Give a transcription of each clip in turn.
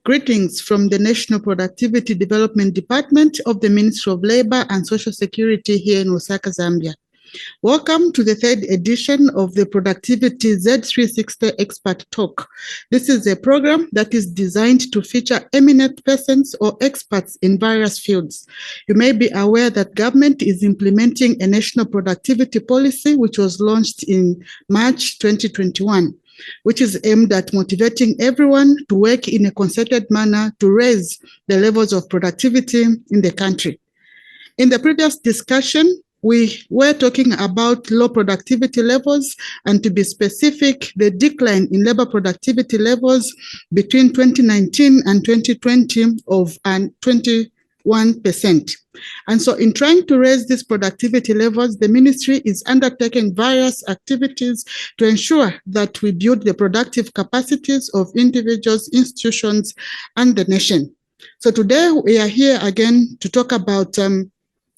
Greetings from the National Productivity Development Department of the Ministry of Labor and Social Security here in Lusaka, Zambia. Welcome to the third edition of the Productivity Z360 Expert Talk. This is a program that is designed to feature eminent persons or experts in various fields. You may be aware that government is implementing a national productivity policy, which was launched in March 2021. Which is aimed at motivating everyone to work in a concerted manner to raise the levels of productivity in the country. In the previous discussion, we were talking about low productivity levels, and to be specific, the decline in labor productivity levels between 2019 and 2020 of 21%. And so in trying to raise these productivity levels, the ministry is undertaking various activities to ensure that we build the productive capacities of individuals, institutions, and the nation. So today we are here again to talk about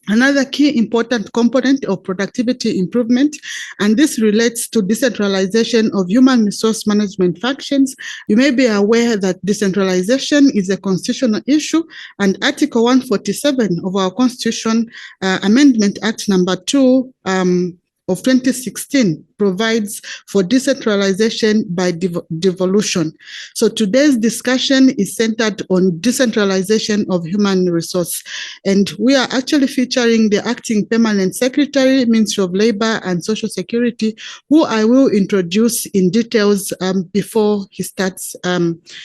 another key important component of productivity improvement, and this relates to decentralization of human resource management functions. You may be aware that decentralization is a constitutional issue, and Article 147 of our Constitution, Amendment Act number 2 of 2016 provides for decentralization by devolution. So today's discussion is centered on decentralization of human resource. And we are actually featuring the Acting Permanent Secretary, Ministry of Labor and Social Security, who I will introduce in details before he starts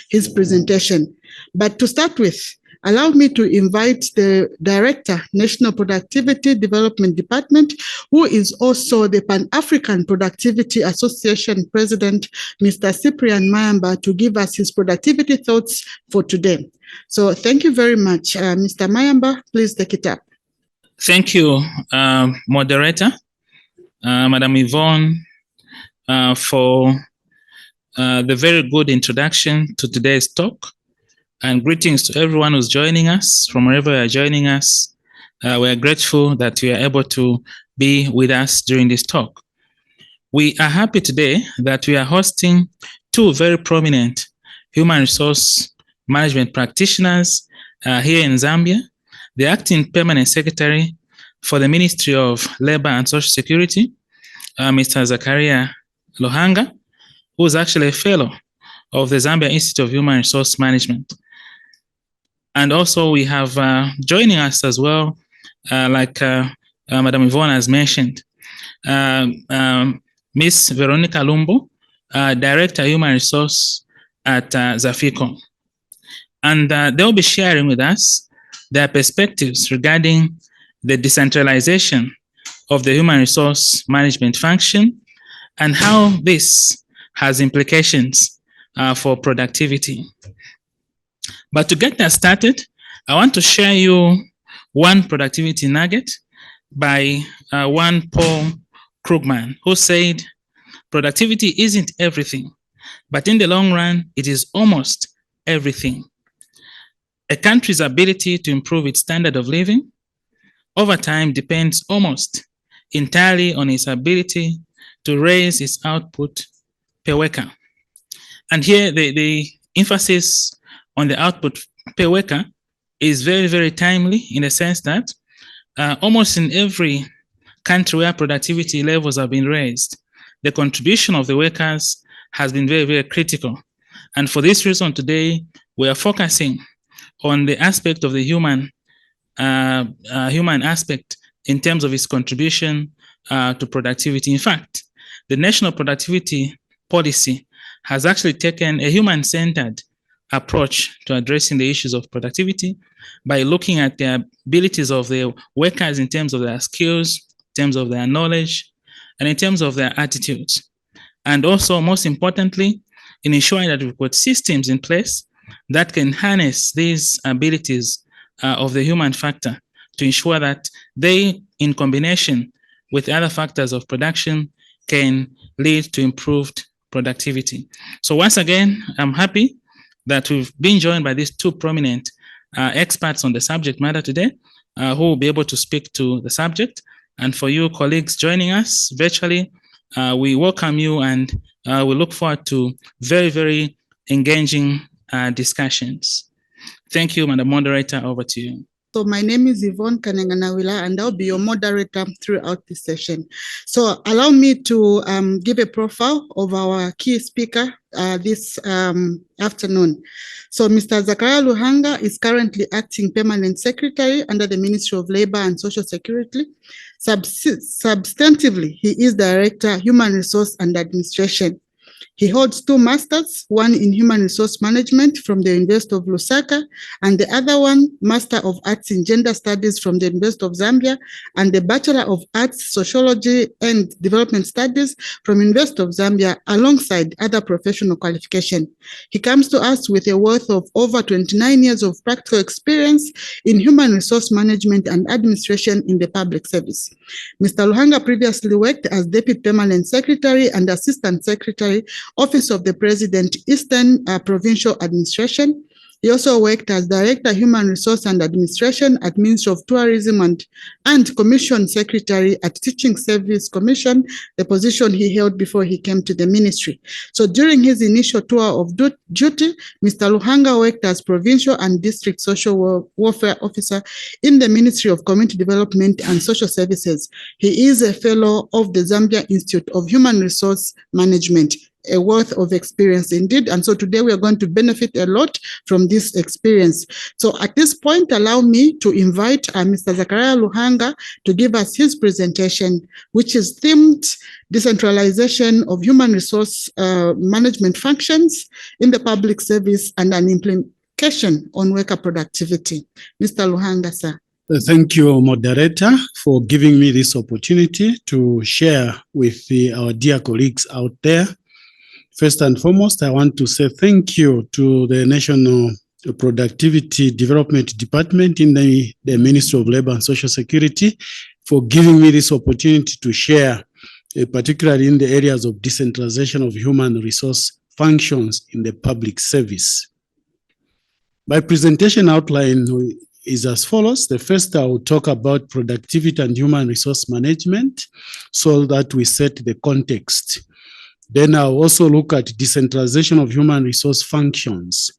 his presentation. But to start with, allow me to invite the Director, National Productivity Development Department, who is also the Pan-African Productivity Association President, Mr. Cyprian Mayamba, to give us his productivity thoughts for today. So thank you very much. Mr. Mayamba, please take it up. Thank you, Moderator, Madam Yvonne, for the very good introduction to today's talk. And greetings to everyone who's joining us from wherever you are joining us. We are grateful that you are able to be with us during this talk. We are happy today that we are hosting two very prominent human resource management practitioners here in Zambia. The Acting Permanent Secretary for the Ministry of Labor and Social Security, Mr. Zechariah Luhanga, who is actually a fellow of the Zambia Institute of Human Resource Management. And also we have joining us as well, like Madam Yvonne has mentioned, Miss Veronica Lumbo, Director Human Resource at Zafico. And they'll be sharing with us their perspectives regarding the decentralization of the human resource management function and how this has implications for productivity. But to get that started, I want to share you one productivity nugget by one Paul Krugman, who said, productivity isn't everything, but in the long run, it is almost everything. A country's ability to improve its standard of living over time depends almost entirely on its ability to raise its output per worker. And here the emphasis on the output per worker is very, very timely in the sense that almost in every country where productivity levels have been raised, the contribution of the workers has been very, very critical. And for this reason today, we are focusing on the aspect of the human aspect in terms of its contribution to productivity. In fact, the National Productivity Policy has actually taken a human-centered approach to addressing the issues of productivity by looking at the abilities of the workers in terms of their skills, in terms of their knowledge, and in terms of their attitudes. And also, most importantly, in ensuring that we've got systems in place that can harness these abilities of the human factor to ensure that they, in combination with other factors of production, can lead to improved productivity. So once again, I'm happy that we've been joined by these two prominent experts on the subject matter today, who will be able to speak to the subject. And for you colleagues joining us virtually, we welcome you and we look forward to very, very engaging discussions. Thank you, Madam Moderator. Over to you. So my name is Yvonne Kanenganawila, and I'll be your moderator throughout this session. So allow me to give a profile of our key speaker this afternoon. So Mr. Zechariah Luhanga is currently acting permanent secretary under the Ministry of Labor and Social Security. Substantively, he is Director, Human Resource and Administration. He holds 2 masters, one in human resource management from the University of Lusaka, and the other one, Master of Arts in Gender Studies from the University of Zambia, and the Bachelor of Arts, Sociology and Development Studies from University of Zambia, alongside other professional qualifications. He comes to us with a wealth of over 29 years of practical experience in human resource management and administration in the public service. Mr. Luhanga previously worked as Deputy Permanent Secretary and Assistant Secretary, Office of the President, Eastern Provincial Administration. He also worked as Director, Human Resource and Administration at Ministry of Tourism and Commission Secretary at Teaching Service Commission, the position he held before he came to the ministry. So during his initial tour of duty, Mr. Luhanga worked as Provincial and District Social Welfare Officer in the Ministry of Community Development and Social Services. He is a fellow of the Zambia Institute of Human Resource Management, a wealth of experience indeed. And so today we are going to benefit a lot from this experience. So at this point, allow me to invite Mr. Zechariah Luhanga to give us his presentation, which is themed Decentralization of Human Resource Management Functions in the Public Service and an Implication on Worker Productivity. Mr. Luhanga, sir. Thank you, moderator, for giving me this opportunity to share with our dear colleagues out there. First and foremost, I want to say thank you to the National Productivity Development Department in the Ministry of Labor and Social Security for giving me this opportunity to share, particularly in the areas of decentralization of human resource functions in the public service. My presentation outline is as follows. The first, I will talk about productivity and human resource management so that we set the context. Then I'll also look at decentralization of human resource functions.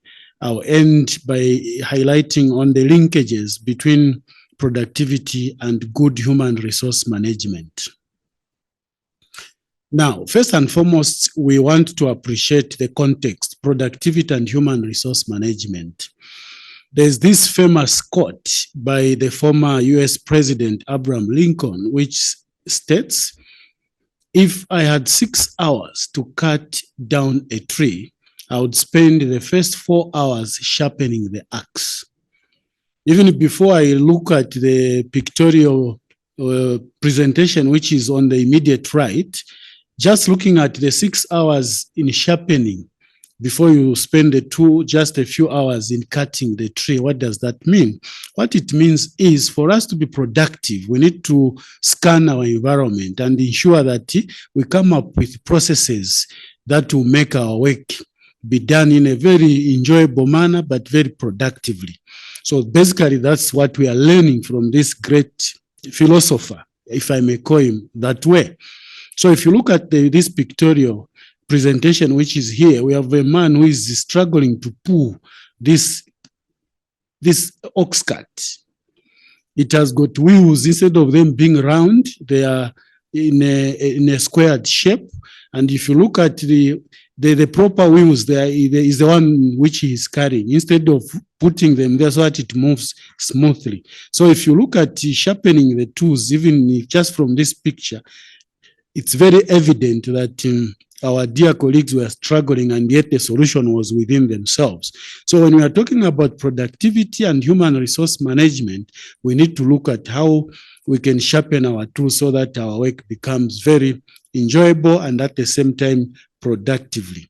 I'll end by highlighting on the linkages between productivity and good human resource management. Now, first and foremost, we want to appreciate the context, productivity and human resource management. There's this famous quote by the former US President Abraham Lincoln, which states, "If I had 6 hours to cut down a tree, I would spend the first 4 hours sharpening the axe." Even before I look at the pictorial presentation, which is on the immediate right, just looking at the 6 hours in sharpening before you spend just a few hours in cutting the tree, what does that mean? What it means is for us to be productive, we need to scan our environment and ensure that we come up with processes that will make our work be done in a very enjoyable manner, but very productively. So basically, that's what we are learning from this great philosopher, if I may call him that way. So if you look at this pictorial presentation, which is here, we have a man who is struggling to pull this ox cart. It has got wheels. Instead of them being round, they are in a squared shape. And if you look at the proper wheels, there is the one which he is carrying. Instead of putting them there so that it moves smoothly. So if you look at sharpening the tools, even just from this picture, it's very evident that our dear colleagues were struggling, and yet the solution was within themselves. So when we are talking about productivity and human resource management, we need to look at how we can sharpen our tools so that our work becomes very enjoyable and at the same time productively.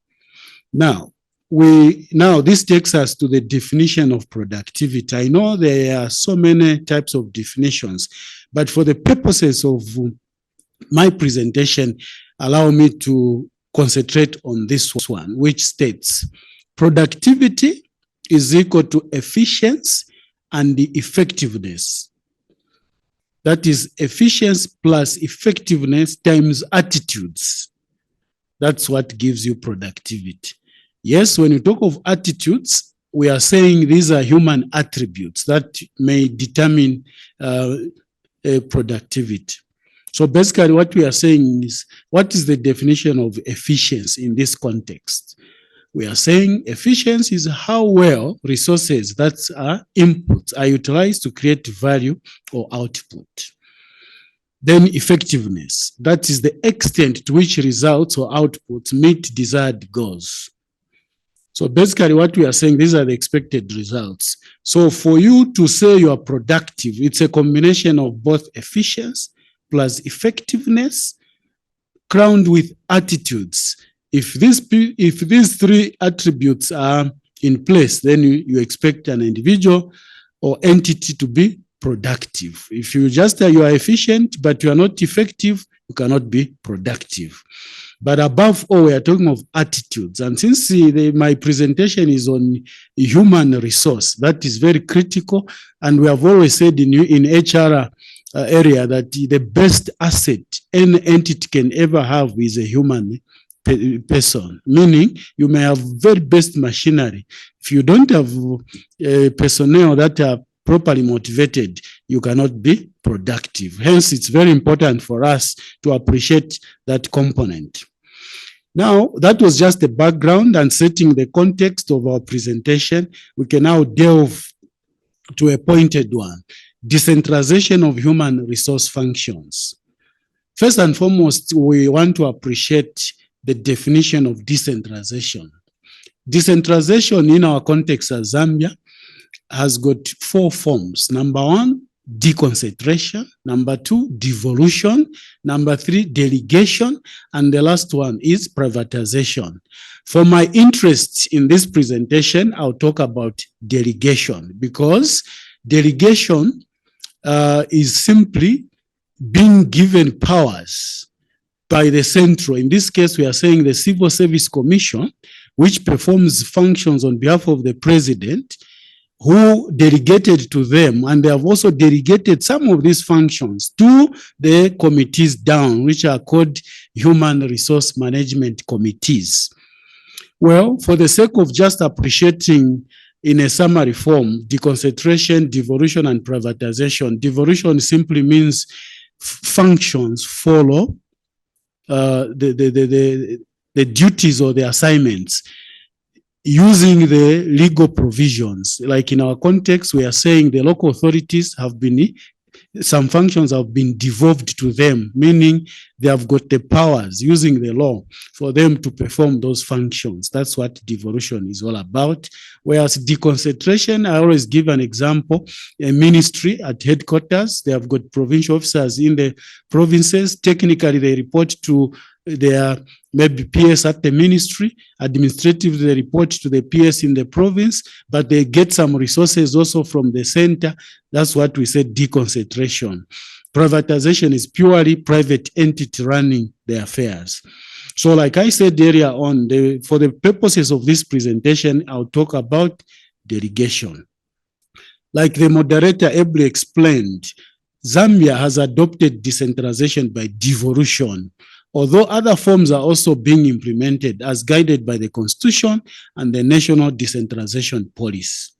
Now this takes us to the definition of productivity. I know there are so many types of definitions, but for the purposes of my presentation, allow me to concentrate on this one, which states productivity is equal to efficiency and the effectiveness. That is efficiency plus effectiveness times attitudes. That's what gives you productivity. Yes, when you talk of attitudes, we are saying these are human attributes that may determine productivity. So basically what we are saying is, what is the definition of efficiency in this context? We are saying efficiency is how well resources that are inputs are utilized to create value or output. Then effectiveness, that is the extent to which results or outputs meet desired goals. So basically what we are saying, these are the expected results. So for you to say you are productive, it's a combination of both efficiency plus effectiveness crowned with attitudes. If these three attributes are in place, then you expect an individual or entity to be productive. If you just you are efficient, but you are not effective, you cannot be productive. But above all, we are talking of attitudes. And since my presentation is on human resource, that is very critical. And we have always said in HR area that the best asset any entity can ever have is a human person, meaning you may have very best machinery. If you don't have personnel that are properly motivated, you cannot be productive. Hence, it's very important for us to appreciate that component. Now, that was just the background and setting the context of our presentation. We can now delve to a pointed one: decentralization of human resource functions. First and foremost, we want to appreciate the definition of decentralization. Decentralization in our context as Zambia has got 4 forms. Number 1, deconcentration. Number 2, devolution. Number 3, delegation. And the last one is privatization. For my interest in this presentation, I'll talk about delegation, because delegation is simply being given powers by the central. In this case, we are saying the Civil Service Commission, which performs functions on behalf of the president, who delegated to them, and they have also delegated some of these functions to the committees down, which are called human resource management committees. Well, for the sake of just appreciating in a summary form, deconcentration, devolution, and privatization. Devolution simply means functions follow the duties or the assignments using the legal provisions. Like in our context, we are saying the local authorities have been, some functions have been devolved to them, meaning they have got the powers using the law for them to perform those functions. That's what devolution is all about. Whereas deconcentration, I always give an example, a ministry at headquarters, they have got provincial officers in the provinces. Technically, they report to their maybe PS at the ministry. Administratively, they report to the PS in the province, but they get some resources also from the center. That's what we say deconcentration. Privatization is purely private entity running the affairs. So like I said earlier on, for the purposes of this presentation, I'll talk about delegation. Like the moderator ably explained, Zambia has adopted decentralization by devolution, although other forms are also being implemented as guided by the Constitution and the National Decentralization Policy.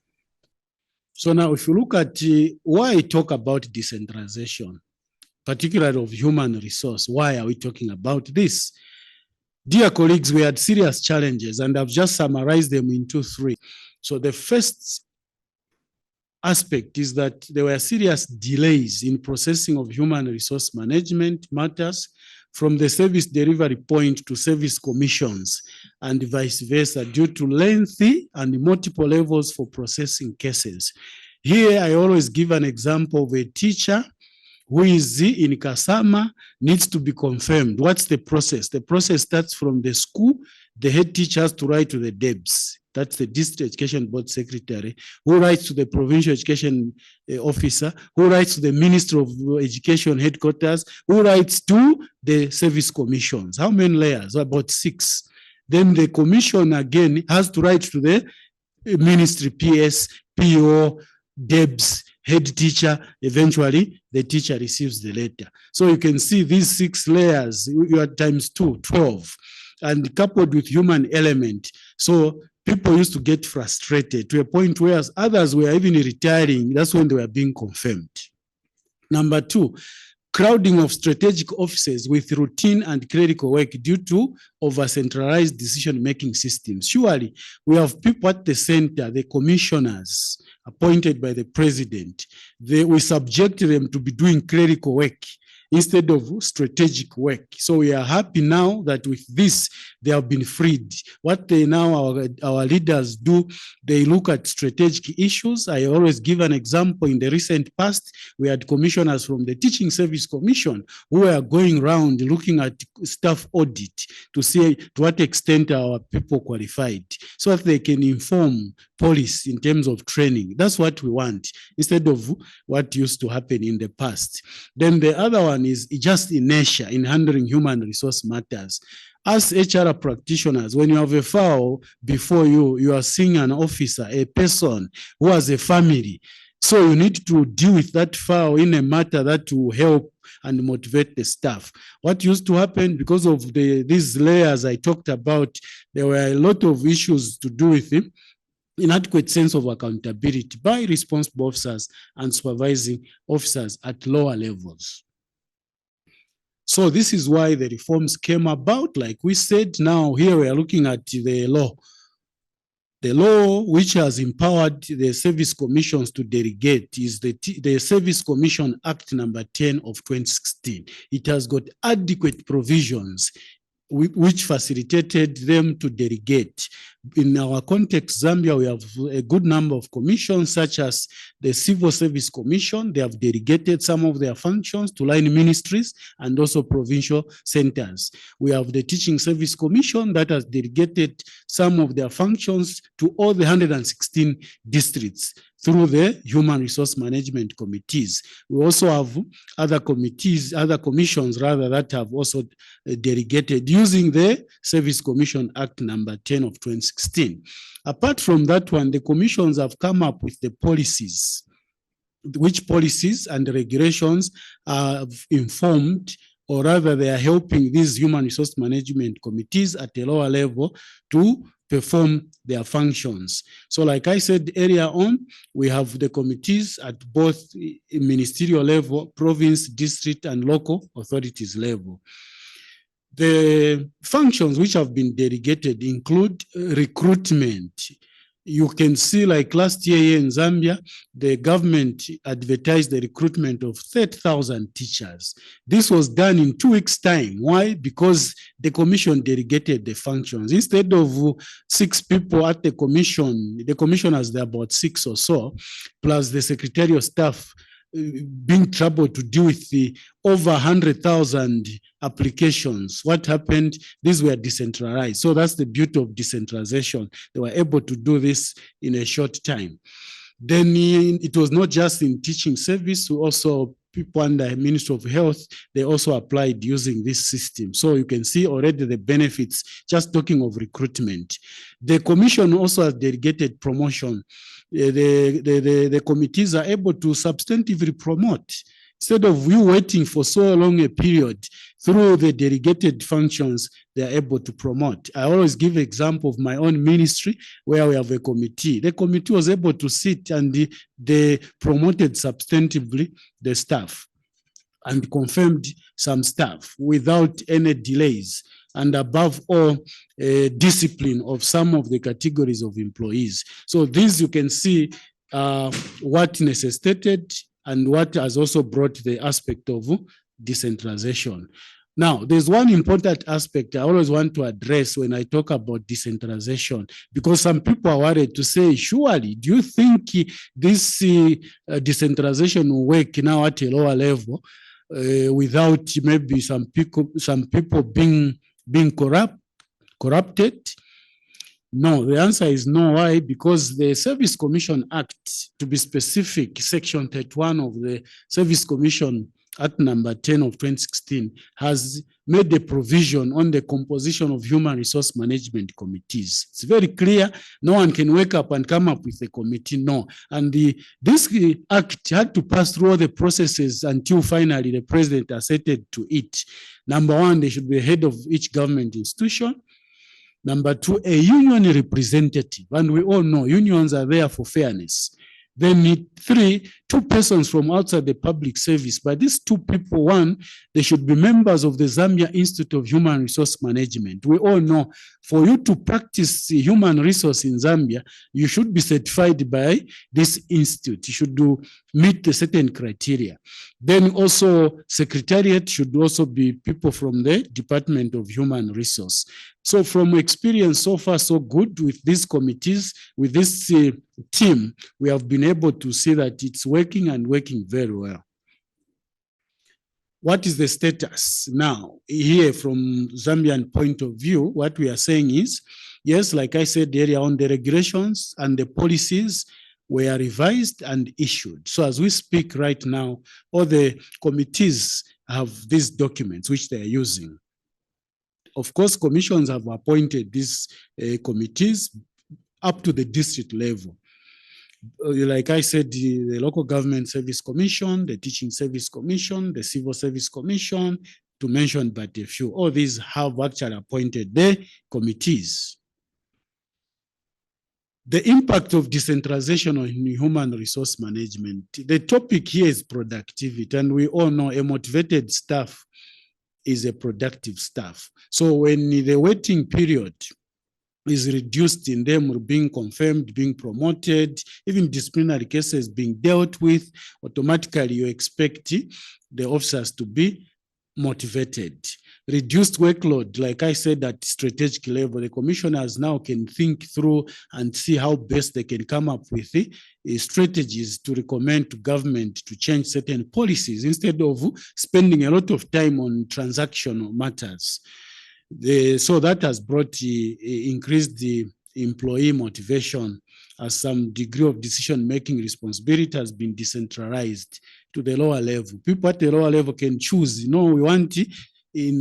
So now if you look at why I talk about decentralization, particularly of human resource, why are we talking about this? Dear colleagues, we had serious challenges and I've just summarized them into 3. So the first aspect is that there were serious delays in processing of human resource management matters from the service delivery point to service commissions and vice versa due to lengthy and multiple levels for processing cases. Here, I always give an example of a teacher who is in Kasama, needs to be confirmed. What's the process? The process starts from the school. The head teacher has to write to the DEBS. That's the District Education Board Secretary, who writes to the Provincial Education Officer, who writes to the Minister of Education headquarters, who writes to the service commissions. How many layers? About 6. Then the commission again has to write to the ministry, PS, PO, DEBS, head teacher. Eventually, the teacher receives the letter. So you can see these 6 layers, you are times 2, 12. and coupled with human element. So people used to get frustrated to a point where others were even retiring. That's when they were being confirmed. Number two, crowding of strategic offices with routine and clerical work due to over-centralized decision-making systems. Surely, we have people at the center, the commissioners appointed by the president. We subject them to be doing clerical work instead of strategic work. So we are happy now that with this, they have been freed. What they now, our leaders do, they look at strategic issues. I always give an example. In the recent past, we had commissioners from the Teaching Service Commission who were going around looking at staff audit to see to what extent our people qualified, so that they can inform policy in terms of training. That's what we want, instead of what used to happen in the past. Then the other one is just inertia in handling human resource matters. As HR practitioners, when you have a file before you, you are seeing an officer, a person who has a family. So you need to deal with that file in a matter that will help and motivate the staff. What used to happen because of these layers I talked about, there were a lot of issues to do with it. Inadequate sense of accountability by responsible officers and supervising officers at lower levels. So this is why the reforms came about. Like we said, now here we are looking at the law. The law which has empowered the service commissions to delegate is the Service Commission Act number 10 of 2016. It has got adequate provisions which facilitated them to delegate. In our context, Zambia, we have a good number of commissions, such as the Civil Service Commission. They have delegated some of their functions to line ministries and also provincial centers. We have the Teaching Service Commission that has delegated some of their functions to all the 116 districts through the Human Resource Management Committees. We also have other committees, other commissions rather, that have also delegated using the Service Commission Act number 10 of 2016. Apart from that one, the commissions have come up with the policies, which policies and regulations have informed, or rather they are helping these Human Resource Management Committees at a lower level to perform their functions. So like I said earlier on, we have the committees at both ministerial level, province, district, and local authorities level. The functions which have been delegated include recruitment. You can see, like last year here in Zambia, the government advertised the recruitment of 30,000 teachers. This was done in 2 weeks' time. Why? Because the commission delegated the functions. Instead of 6 people at the commissioners, there are about 6 or so, plus the secretarial staff being troubled to deal with the over 100,000 applications. What happened? These were decentralized. So that's the beauty of decentralization. They were able to do this in a short time. Then it was not just in teaching service, also people under Ministry of Health, they also applied using this system. So you can see already the benefits, just talking of recruitment. The commission also has delegated promotion. The committees are able to substantively promote. Instead of you waiting for so long a period, through the delegated functions, they are able to promote. I always give example of my own ministry where we have a committee. The committee was able to sit and they promoted substantively the staff and confirmed some staff without any delays. And above all, discipline of some of the categories of employees. So this you can see what necessitated and what has also brought the aspect of decentralization. Now, there's one important aspect I always want to address when I talk about decentralization, because some people are worried to say, surely, do you think this decentralization will work now at a lower level without maybe some people being corrupted? No, the answer is no. Why? Because the Service Commission Act, to be specific, Section 31 of the Service Commission Act number 10 of 2016 has made a provision on the composition of human resource management committees. It's very clear. No one can wake up and come up with a committee. No. And this act had to pass through all the processes until finally the president assented to it. Number one, they should be head of each government institution. Number two, a union representative, and we all know unions are there for fairness. Then three, two persons from outside the public service. But these two people, one, they should be members of the Zambia Institute of Human Resource Management. We all know for you to practice human resource in Zambia, you should be certified by this institute. You should meet the certain criteria. Then also secretariat should also be people from the Department of Human Resource. So from experience, so far so good with these committees, with this team, we have been able to see that it's working and working very well. What is the status now? Here from Zambian point of view, what we are saying is, yes, like I said earlier on, the regulations and the policies were revised and issued. So as we speak right now, all the committees have these documents which they are using. Of course, commissions have appointed these committees up to the district level. Like I said, the Local Government Service Commission, the Teaching Service Commission, the Civil Service Commission, to mention but a few. All these have actually appointed the committees. The impact of decentralization on human resource management. The topic here is productivity, and we all know a motivated staff is a productive staff. So when the waiting period is reduced in them being confirmed, being promoted, even disciplinary cases being dealt with, automatically you expect the officers to be motivated. Reduced workload, like I said, at strategic level, the commissioners now can think through and see how best they can come up with strategies to recommend to government to change certain policies instead of spending a lot of time on transactional matters. So that has brought increased the employee motivation as some degree of decision-making responsibility has been decentralized to the lower level. People at the lower level can choose, we want in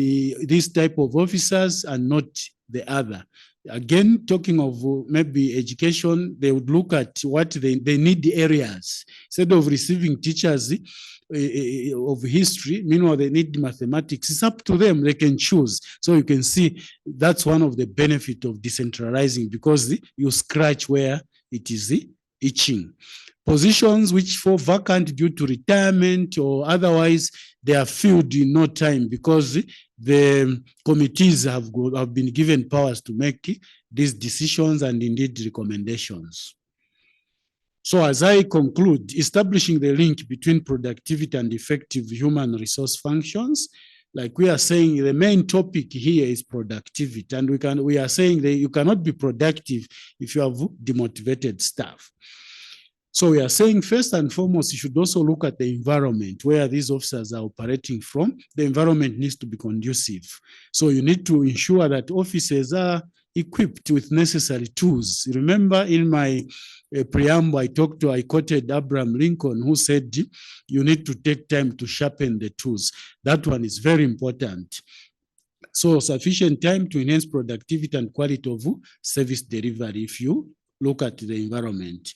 this type of officers and not the other. Again, talking of maybe education, they would look at what they need the areas. Instead of receiving teachers of history, meanwhile they need mathematics. It's up to them, they can choose. So you can see that's one of the benefits of decentralizing, because you scratch where it is itching. Positions which fall vacant due to retirement or otherwise, they are filled in no time because the committees have been given powers to make these decisions and indeed recommendations. So as I conclude, establishing the link between productivity and effective human resource functions, like we are saying, the main topic here is productivity, and we are saying that you cannot be productive if you have demotivated staff. So we are saying first and foremost, you should also look at the environment where these officers are operating from. The environment needs to be conducive. So you need to ensure that officers are equipped with necessary tools. Remember in my preamble, I quoted Abraham Lincoln, who said, you need to take time to sharpen the tools. That one is very important. So sufficient time to enhance productivity and quality of service delivery if you look at the environment.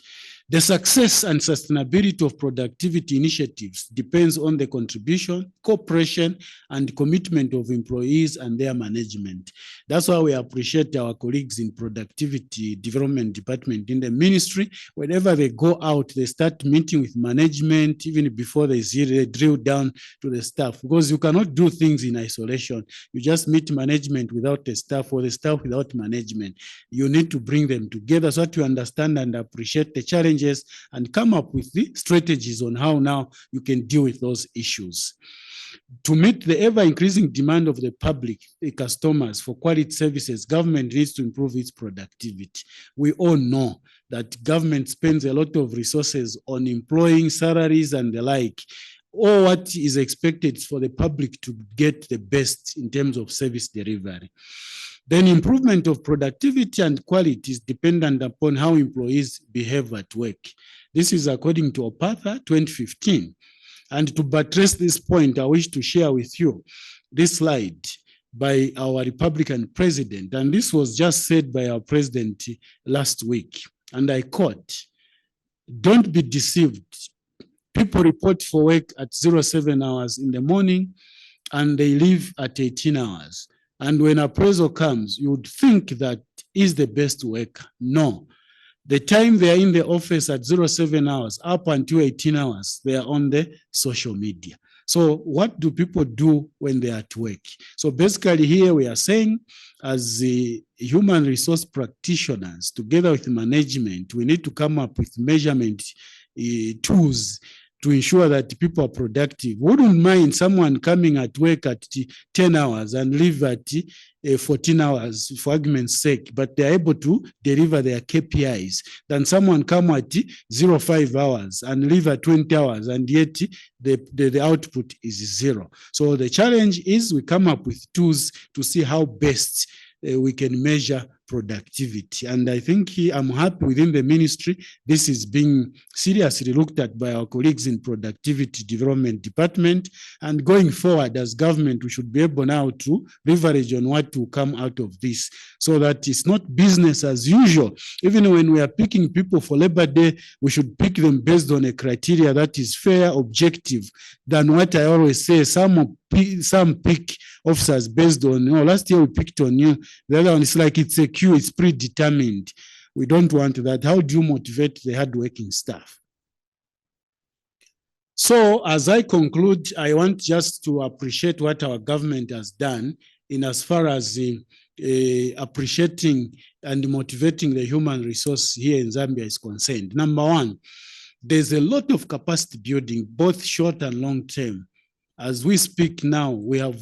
The success and sustainability of productivity initiatives depends on the contribution, cooperation, and commitment of employees and their management. That's why we appreciate our colleagues in productivity development department in the ministry. Whenever they go out, they start meeting with management even before they drill down to the staff, because you cannot do things in isolation. You just meet management without the staff or the staff without management. You need to bring them together so that you understand and appreciate the challenges and come up with the strategies on how now you can deal with those issues. To meet the ever-increasing demand of the public, the customers for quality services, government needs to improve its productivity. We all know that government spends a lot of resources on employing salaries and the like. All what is expected is for the public to get the best in terms of service delivery. Then improvement of productivity and quality is dependent upon how employees behave at work. This is according to OPATHA 2015. And to buttress this point, I wish to share with you this slide by our Republican president. And this was just said by our president last week. And I quote, "Don't be deceived. People report for work at 07 hours in the morning and they leave at 18 hours. And when appraisal comes, you would think that is the best worker. No. The time they are in the office at 07 hours up until 18 hours, they are on the social media. So what do people do when they are at work? So basically here we are saying, as the human resource practitioners, together with management, we need to come up with measurement tools to ensure that people are productive. Wouldn't mind someone coming at work at 10 hours and leave at 14 hours, for argument's sake, but they're able to deliver their KPIs, than someone come at 05 hours and leave at 20 hours, and yet the output is zero. So the challenge is we come up with tools to see how best we can measure productivity. And I think I'm happy within the ministry, this is being seriously looked at by our colleagues in Productivity Development Department. And going forward as government, we should be able now to leverage on what will come out of this, so that it's not business as usual. Even when we are picking people for Labor Day, we should pick them based on a criteria that is fair, objective, than what I always say, some pick officers based on, last year we picked on you. The other one is like it's a queue, it's predetermined. We don't want that. How do you motivate the hardworking staff? So as I conclude, I want just to appreciate what our government has done in as far as appreciating and motivating the human resource here in Zambia is concerned. Number one, there's a lot of capacity building, both short and long term. As we speak now, we have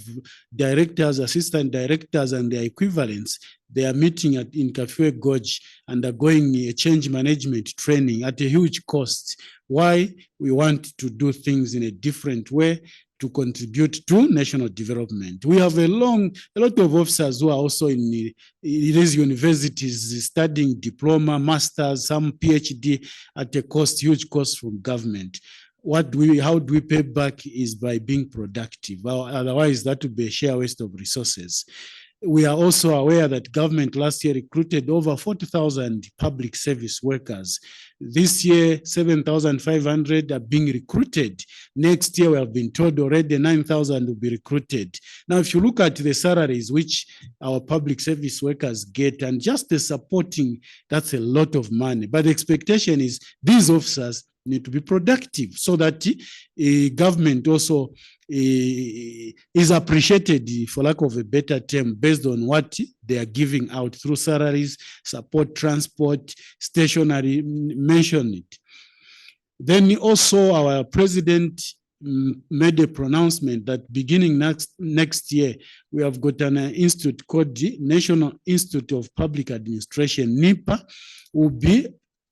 directors, assistant directors, and their equivalents. They are meeting in Kafue Gorge, undergoing a change management training at a huge cost. Why? We want to do things in a different way to contribute to national development. We have a lot of officers who are also in these universities studying diploma, masters, some PhD at a cost, huge cost from government. How do we pay back is by being productive. Well, otherwise, that would be a sheer waste of resources. We are also aware that government last year recruited over 40,000 public service workers. This year, 7,500 are being recruited. Next year, we have been told already 9,000 will be recruited. Now, if you look at the salaries which our public service workers get and just the supporting, that's a lot of money. But the expectation is these officers need to be productive so that government also is appreciated, for lack of a better term, based on what they are giving out through salaries, support, transport, stationery, mention it. Then also our president made a pronouncement that beginning next year, we have got an institute called the National Institute of Public Administration, NIPA, will be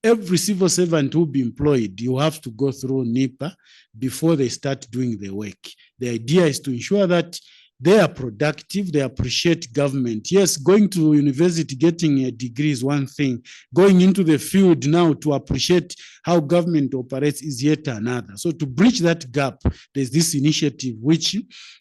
every civil servant who will be employed, you have to go through NIPA before they start doing the work. The idea is to ensure that they are productive, they appreciate government. Yes, going to university, getting a degree is one thing. Going into the field now to appreciate how government operates is yet another. So to bridge that gap, there's this initiative which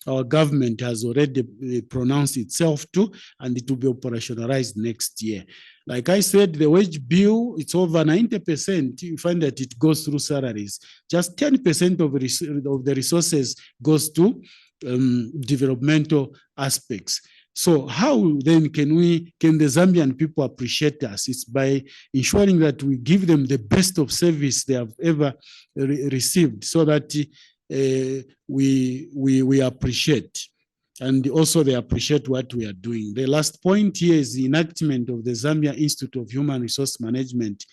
our government has already pronounced itself to, and it will be operationalized next year. Like I said, the wage bill, it's over 90%. You find that it goes through salaries. Just 10% of the resources goes to developmental aspects. So how then can the Zambian people appreciate us? It's by ensuring that we give them the best of service they have ever received, so that we appreciate. And also they appreciate what we are doing. The last point here is the enactment of the Zambia Institute of Human Resource Management,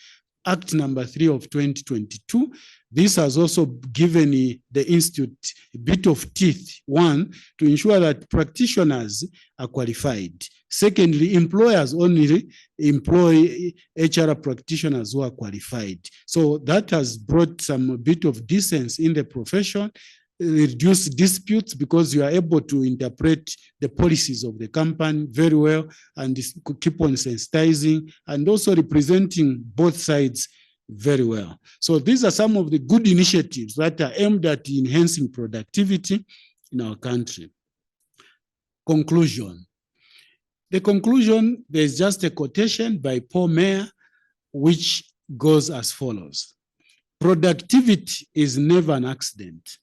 Act number 3 of 2022. This has also given the institute a bit of teeth. One, to ensure that practitioners are qualified. Secondly, employers only employ HR practitioners who are qualified. So that has brought a bit of decency in the profession, reduce disputes, because you are able to interpret the policies of the company very well and keep on sensitizing and also representing both sides very well. So these are some of the good initiatives that are aimed at enhancing productivity in our country. Conclusion. The conclusion, there's just a quotation by Paul Mayer, which goes as follows. Productivity is never an accident.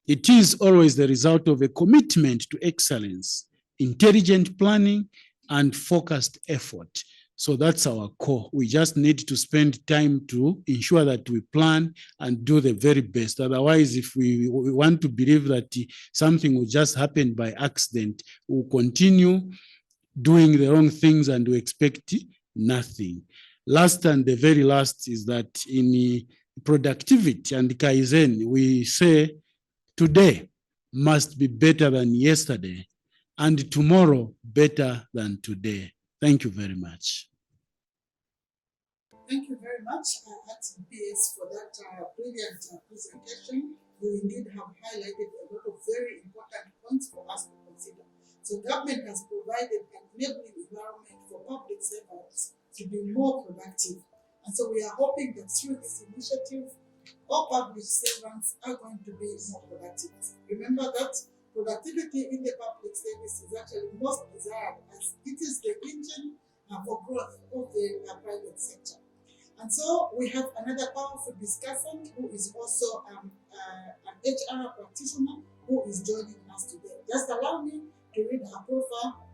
It is always the result of a commitment to excellence intelligent planning, and focused effort. So that's our core. We just need to spend time to ensure that we plan and do the very best. Otherwise, if we want to believe that something will just happen by accident, we'll continue doing the wrong things and we expect nothing. Last and the very last is that in productivity and Kaizen, we say today must be better than yesterday and tomorrow better than today. Thank you very much. Thank you very much, Acting PS, for that brilliant presentation. You indeed have highlighted a lot of very important points for us to consider. So government has provided an enabling environment for public servants to be more productive. And so we are hoping that through this initiative, all public servants are going to be more productive. Remember that productivity in the public service is actually most desired as it is the engine for growth of the private sector. And so we have another powerful discussant who is also an HR practitioner who is joining us today. Just allow me to read her profile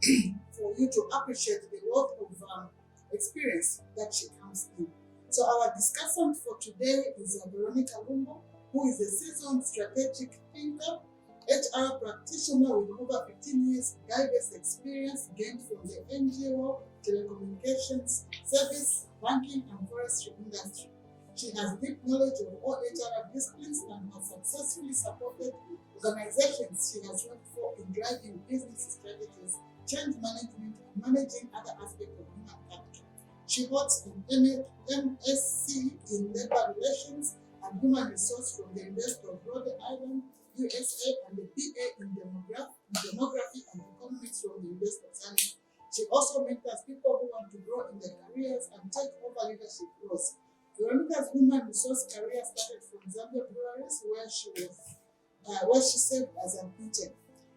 for you to appreciate the wealth of experience that she comes in. So our discussant for today is Veronica Lumbo, who is a seasoned strategic thinker, HR practitioner with over 15 years diverse experience gained from the NGO, telecommunications, service, banking, and forestry industry. She has deep knowledge of all HR disciplines and has successfully supported organizations she has worked for in driving business strategies, change management, and managing other aspects of human capital. She holds an MSc in labor relations and human resource from the University of Rhode Island, USA, and the BA in demography and economics from the University of Zambia. She also mentors people who want to grow in their careers and take over leadership roles. Veronica's human resource career started from Zambia Breweries, where she served as an intern.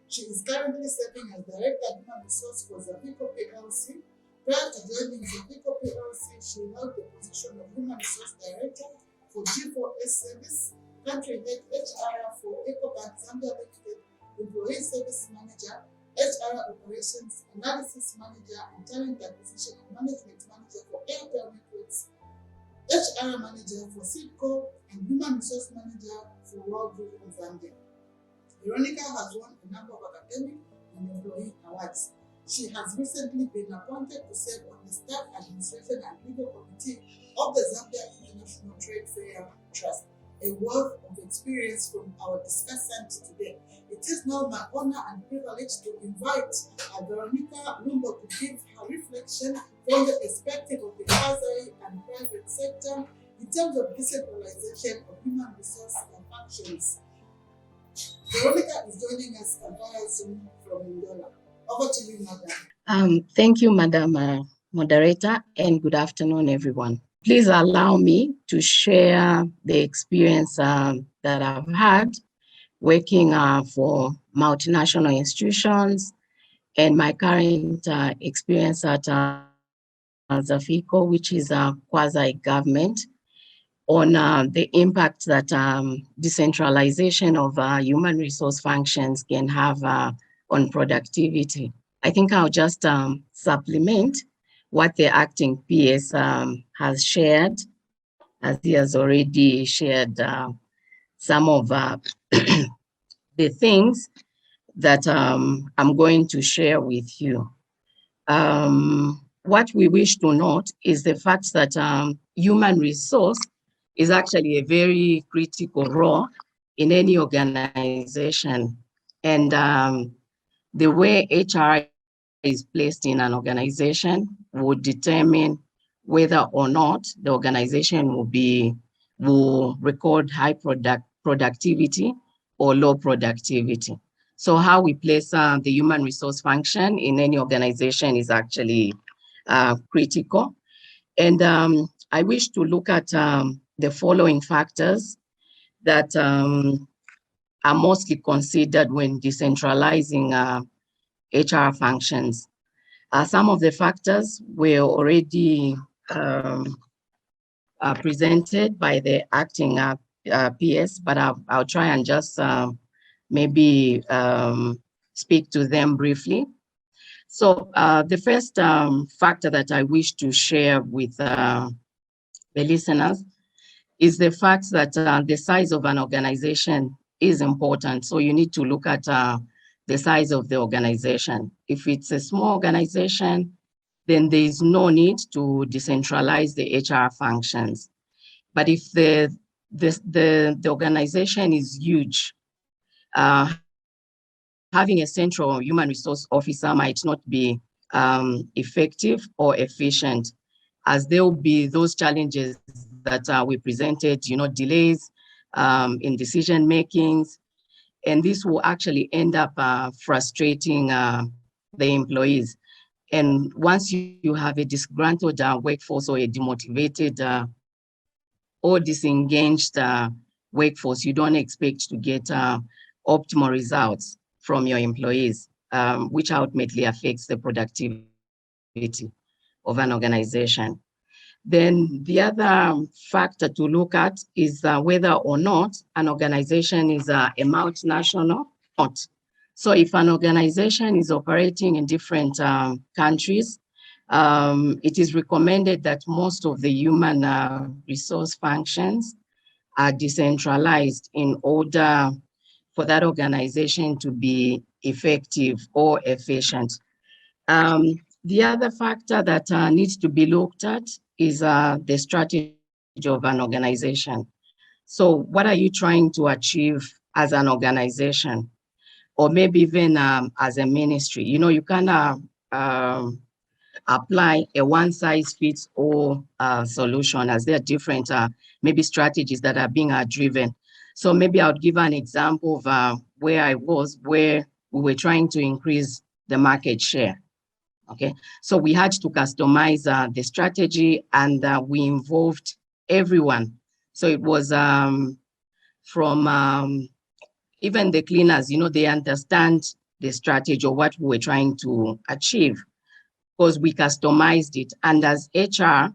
She is currently serving as Director of Human Resource for Zambia PLC. Prior to joining Zambia PLC, she held the position of Human Resource Director for G4S Service, Country Head HR for EcoBank Zambia Limited, Employee Service Manager, HR Operations, Analysis Manager, and Talent Acquisition and Management Manager for Airtel Networks, HR Manager for Sidco, and Human Resource Manager for World Vision Zambia. Veronica has won a number of academic and employee awards. She has recently been appointed to serve on the Staff Administration and Legal Committee of the Zambia International Trade Fair Trust. A wealth of experience from our discussant today. It is now my honor and privilege to invite Veronica Lumbo to give her reflection from the perspective of the quasi and private sector in terms of decentralization of human resource functions. Veronica is joining us via Zoom from Angola. Over to you, Madam. Thank you, Madam Moderator, and good afternoon, everyone. Please allow me to share the experience that I've had working for multinational institutions and my current experience at Zafico, which is a quasi-government, on the impact that decentralization of human resource functions can have on productivity. I think I'll just supplement what the acting PS has shared, as he has already shared some of the things that I'm going to share with you. What we wish to note is the fact that human resource is actually a very critical role in any organization. And the way HR is placed in an organization would determine whether or not the organization will record high productivity or low productivity. So how we place the human resource function in any organization is actually critical. And I wish to look at the following factors that are mostly considered when decentralizing HR functions. Some of the factors were already presented by the acting PS, but I'll try and just maybe speak to them briefly. So the first factor that I wish to share with the listeners is the fact that the size of an organization is important. So you need to look at the size of the organization. If it's a small organization, then there is no need to decentralize the HR functions. But if the organization is huge, having a central human resource officer might not be effective or efficient, as there will be those challenges that we presented, delays in decision makings, and this will actually end up frustrating the employees. And once you have a disgruntled workforce or a demotivated or disengaged workforce, you don't expect to get optimal results from your employees, which ultimately affects the productivity of an organization. Then the other factor to look at is whether or not an organization is a multinational or not. So if an organization is operating in different countries, it is recommended that most of the human resource functions are decentralized in order for that organization to be effective or efficient. The other factor that needs to be looked at is the strategy of an organization. So what are you trying to achieve as an organization, or maybe even as a ministry? You can apply a one-size-fits-all solution, as there are different maybe strategies that are being driven. So maybe I'll give an example of where I was, where we were trying to increase the market share. Okay, so we had to customize the strategy, and we involved everyone. So it was from even the cleaners, they understand the strategy or what we were trying to achieve, because we customized it. And as HR,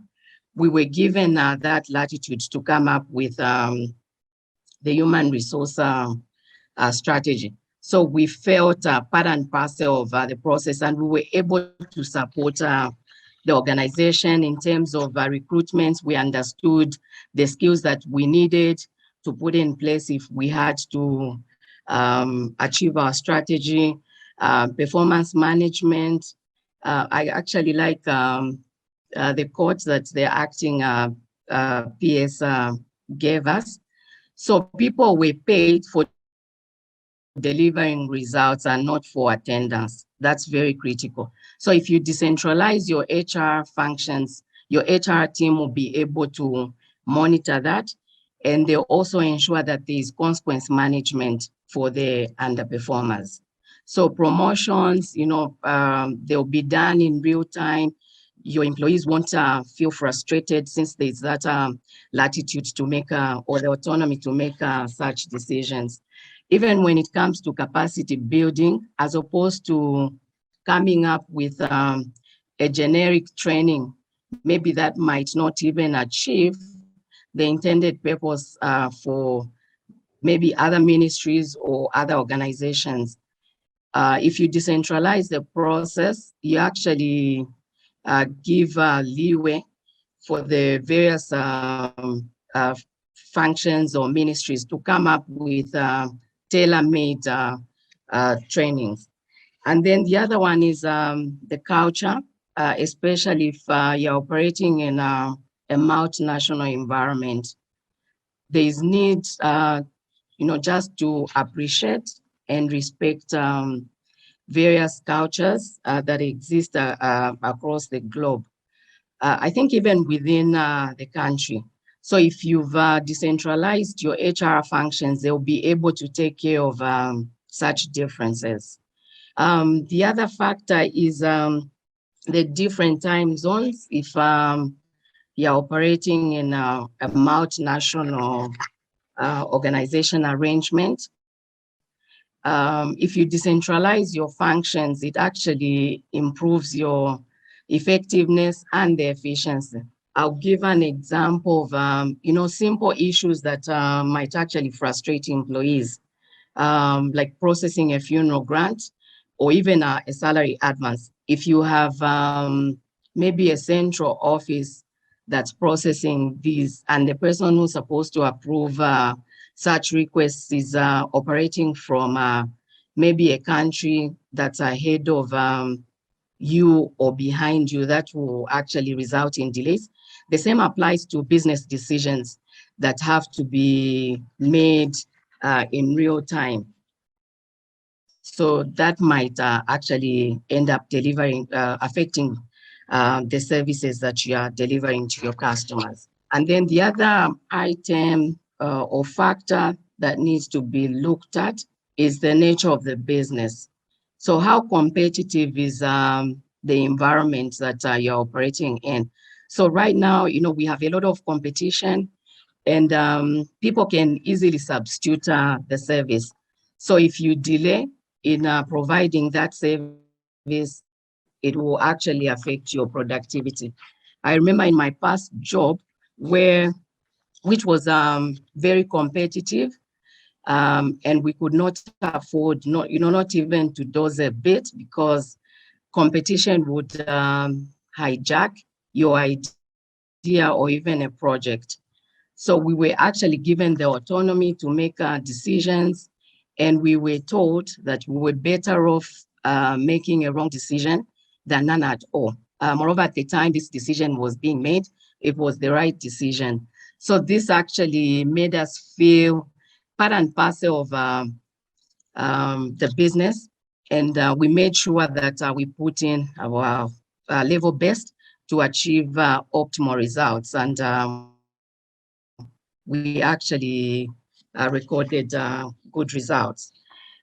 we were given that latitude to come up with the human resource strategy. So we felt part and parcel of the process, and we were able to support the organization in terms of recruitments. We understood the skills that we needed to put in place if we had to achieve our strategy, performance management. I actually like the quote that the acting PS gave us. So people were paid for delivering results and not for attendance. That's very critical. So if you decentralize your HR functions, your HR team will be able to monitor that, and they'll also ensure that there is consequence management for the underperformers. So promotions, they'll be done in real time. Your employees won't feel frustrated, since there's that latitude to make or the autonomy to make such decisions. Even when it comes to capacity building, as opposed to coming up with a generic training, maybe that might not even achieve the intended purpose for maybe other ministries or other organizations. If you decentralize the process, you actually give leeway for the various functions or ministries to come up with tailor-made trainings. And then the other one is the culture, especially if you're operating in a multinational environment. There is need, just to appreciate and respect various cultures that exist across the globe. I think even within the country. So if you've decentralized your HR functions, they'll be able to take care of such differences. The other factor is the different time zones. If you're operating in a multinational organization arrangement, if you decentralize your functions, it actually improves your effectiveness and the efficiency. I'll give an example of, simple issues that might actually frustrate employees, like processing a funeral grant or even a salary advance. If you have maybe a central office that's processing these, and the person who's supposed to approve such requests is operating from maybe a country that's ahead of you or behind you, that will actually result in delays. The same applies to business decisions that have to be made in real time. So that might actually end up affecting the services that you are delivering to your customers. And then the other item or factor that needs to be looked at is the nature of the business. So how competitive is the environment that you're operating in? So right now, we have a lot of competition, and people can easily substitute the service. So if you delay in providing that service, it will actually affect your productivity. I remember in my past job which was very competitive, and we could not afford, not even to dose a bit, because competition would hijack your idea or even a project. So we were actually given the autonomy to make decisions, and we were told that we were better off making a wrong decision than none at all. Moreover, at the time this decision was being made, it was the right decision. So this actually made us feel part and parcel of the business, and we made sure that we put in our level best to achieve optimal results, and we actually recorded good results.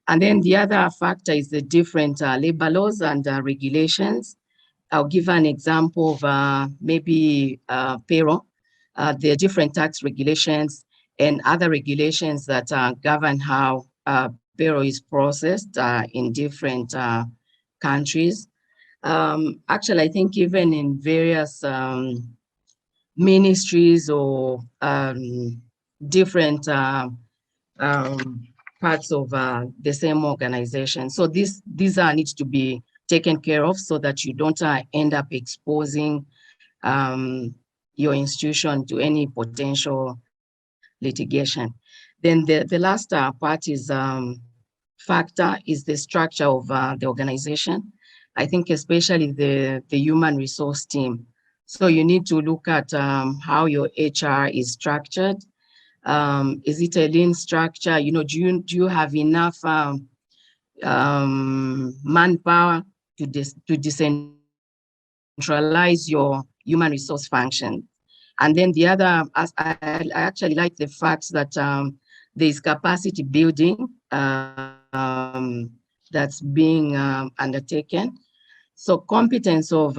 And then the other factor is the different labor laws and regulations. I'll give an example of maybe payroll. There are different tax regulations and other regulations that govern how payroll is processed in different countries. Actually, I think even in various ministries or different parts of the same organization. So these needs to be taken care of so that you don't end up exposing your institution to any potential litigation. Then the last part is factor is the structure of the organization. I think especially the human resource team. So you need to look at how your HR is structured. Is it a lean structure? Do you have enough manpower to decentralize your human resource function? And then the other, I actually like the fact that there's capacity building that's being undertaken. So competence of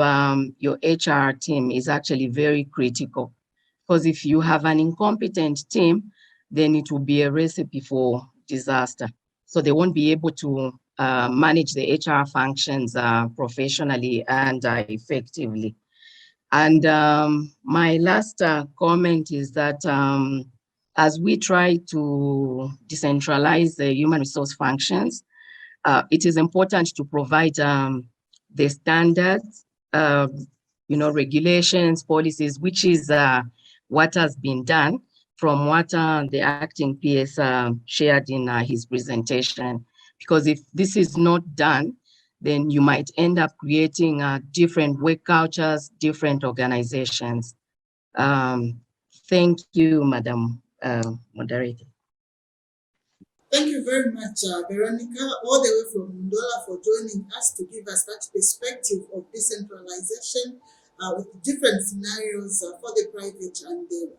your HR team is actually very critical, because if you have an incompetent team, then it will be a recipe for disaster. So they won't be able to manage the HR functions professionally and effectively. And my last comment is that as we try to decentralize the human resource functions, it is important to provide the standards, regulations, policies, which is what has been done from what the acting PS shared in his presentation. Because if this is not done, then you might end up creating different work cultures, different organizations. Thank you, Madam Moderator. Thank you very much, Veronica, all the way from Ndola, for joining us to give us that perspective of decentralization with different scenarios for the private and the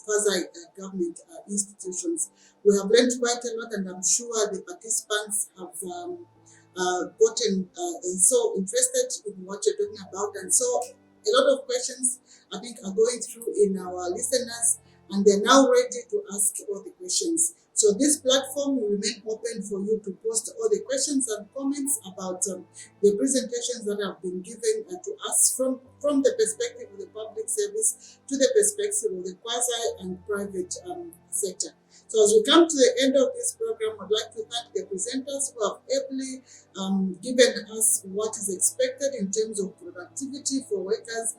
quasi-government institutions. We have learned quite a lot, and I'm sure the participants have gotten so interested in what you're talking about. And so a lot of questions, I think, are going through in our listeners, and they're now ready to ask all the questions. So this platform will remain open for you to post all the questions and comments about the presentations that have been given to us from the perspective of the public service to the perspective of the quasi and private sector. So as we come to the end of this program, I'd like to thank the presenters who have ably given us what is expected in terms of productivity for workers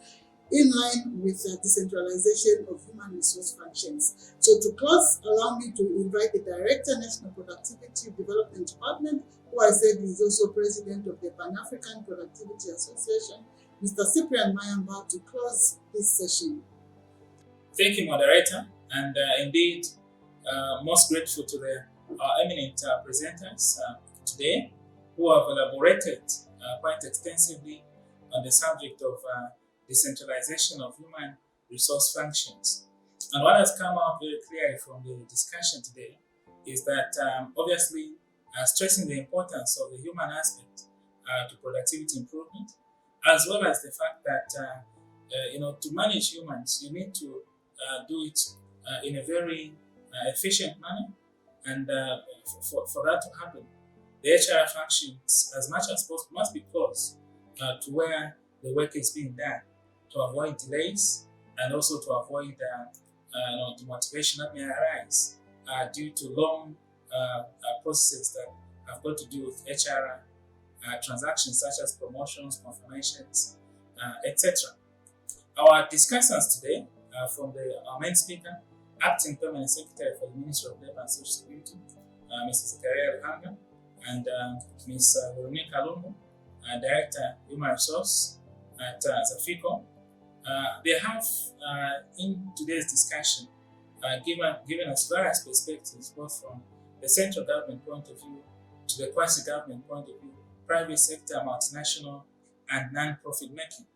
in line with the decentralization of human resource functions. So to close, allow me to invite the Director, National Productivity Development Department, who I said is also President of the Pan-African Productivity Association, Mr. Cyprian Mayamba, to close this session. Thank you, moderator, and indeed, most grateful to the eminent presenters today who have elaborated quite extensively on the subject of decentralization of human resource functions. And what has come out very clearly from the discussion today is that obviously stressing the importance of the human aspect to productivity improvement, as well as the fact that to manage humans, you need to do it in a very efficient manner. And for that to happen, the HR functions, as much as possible, must be close to where the work is being done to avoid delays and also to avoid demotivation that may arise due to long processes that have got to do with HR transactions such as promotions, confirmations, etc. Our discussants today from our main speaker, Acting Permanent Secretary for the Ministry of Labour and Social Security, Mr. Zechariah Luhanga, and Ms. Veronica Lumbu, Director, Human Resource at Zafiko. They have, in today's discussion, given us various perspectives, both from the central government point of view to the quasi-government point of view, private sector, multinational, and non-profit making.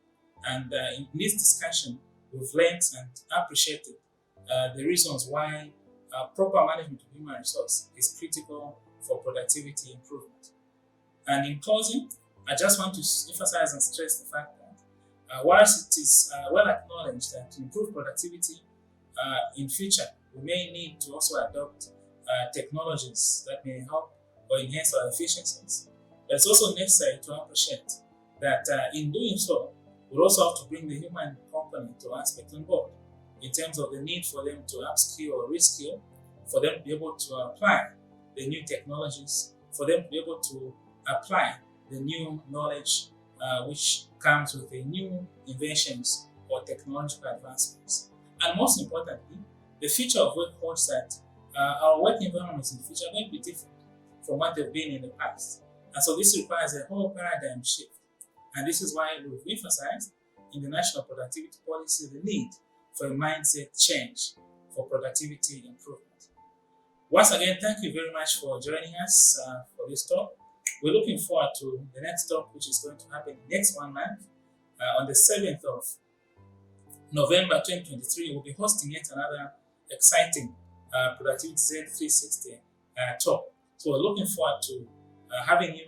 And in this discussion, we've learned and appreciated the reasons why proper management of human resource is critical for productivity improvement. And in closing, I just want to emphasize and stress the fact that whilst it is well acknowledged that to improve productivity in future, we may need to also adopt technologies that may help or enhance our efficiencies. But it's also necessary to appreciate that in doing so, we'll also have to bring the human component to aspect on board in terms of the need for them to upskill or reskill, for them to be able to apply the new technologies, for them to be able to apply the new knowledge which comes with the new inventions or technological advancements. And most importantly, the future of work holds that our work environments in the future are going to be different from what they've been in the past. And so this requires a whole paradigm shift. And this is why we've emphasized in the National Productivity Policy the need for a mindset change for productivity improvement. Once again, thank you very much for joining us for this talk. We're looking forward to the next talk, which is going to happen next 1 month. On the 7th of November 2023, we'll be hosting yet another exciting Productivity Z360 talk. So we're looking forward to having you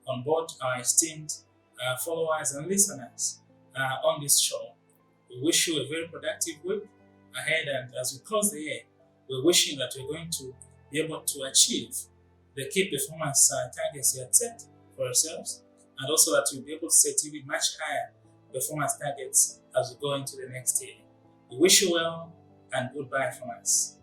on board, our esteemed followers and listeners on this show. We wish you a very productive week ahead, and as we close the year, we're wishing that we're going to be able to achieve the key performance targets you have set for yourselves, and also that you'll be able to set even much higher performance targets as we go into the next year. We wish you well, and goodbye from us.